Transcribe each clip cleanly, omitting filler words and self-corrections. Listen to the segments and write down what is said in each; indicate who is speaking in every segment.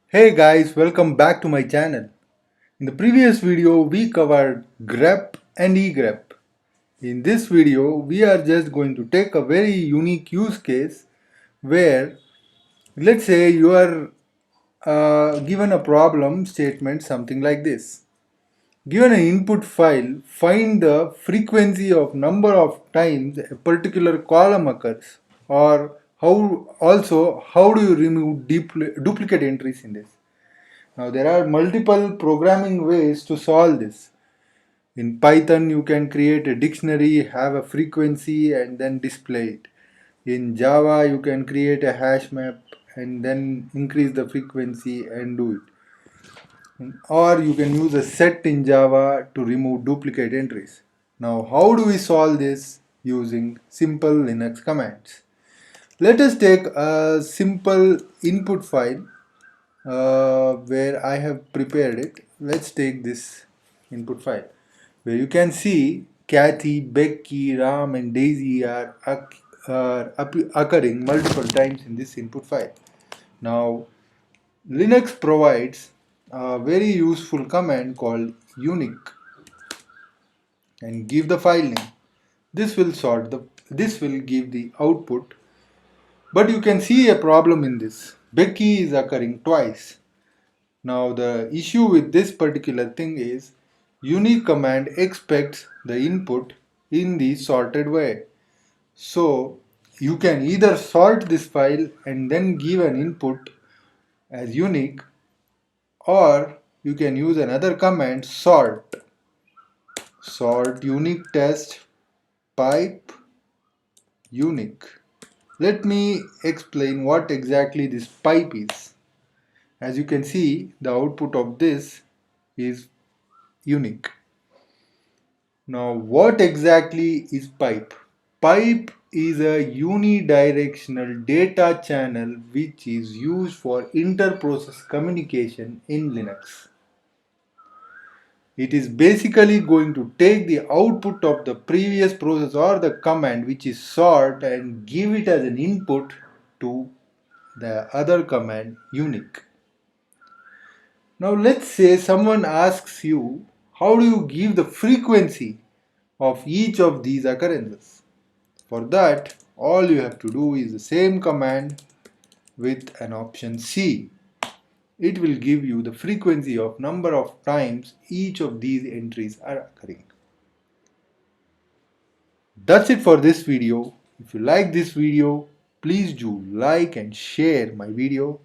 Speaker 1: Hey guys, welcome back to my channel. In the previous video, we covered grep and egrep. In this video, we are just going to take a very unique use case where, let's say you are given a problem statement something like this. Given an input file, find the frequency of number of times a particular column occurs, or how do you remove duplicate entries in this. Now there are multiple programming ways to solve this. In Python you can create a dictionary, have a frequency and then display it. In Java you can create a hash map and then increase the frequency and do it. Or you can use a set in Java to remove duplicate entries. Now how do we solve this using simple Linux commands? Let us take a simple input file where I have prepared it. Let's take this input file where you can see Kathy, Becky, Ram and Daisy are occurring multiple times in this input file. Now Linux provides a very useful command called uniq and give the file name. This will give the output, but you can see a problem in this. Becky is occurring twice. Now the issue with this particular thing is uniq command expects the input in the sorted way. So you can either sort this file and then give an input as uniq, or you can use another command sort uniq test pipe uniq. Let me explain what exactly this pipe is. As you can see, the output of this is uniq. Now what exactly is pipe? Pipe is a unidirectional data channel which is used for inter-process communication in Linux. It is basically going to take the output of the previous process or the command which is sort and give it as an input to the other command uniq. Now let's say someone asks you, how do you give the frequency of each of these occurrences? For that, all you have to do is the same command with an option C. It will give you the frequency of number of times each of these entries are occurring. That's it for this video. If you like this video, please do like and share my video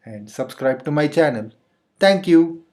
Speaker 1: and subscribe to my channel. Thank you.